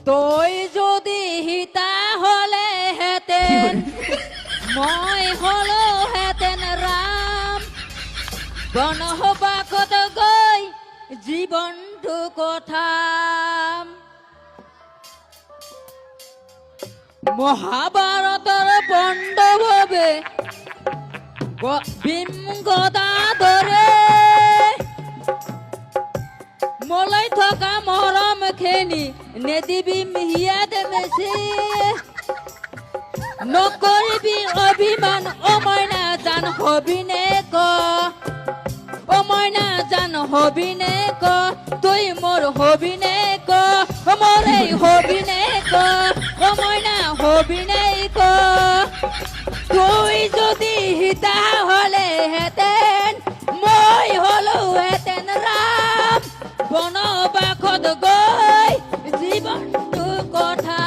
তই যদি হিতা হলে হেতেন মই হলো হেতেন রাম বনবাসত গৈ জীৱনটো কথাম মহাভাৰতৰ পাণ্ডৱবে ভীম গদাধৰে মলৈ থকা মৰম খেনি নেদিবি মিহিয়াত মেচি নকৰিবি অভিমান অ মইনা জান হবিনে ক অ মইনা জান হবিনে ক তুই মোর হবিনে ক মোরে হবিনে ক অ মইনা হবিনে ক তুই যদি হিতা হলে হেতেন মই হলো হেতেন রাম বনবাসত গৈ জীৱনটো কথা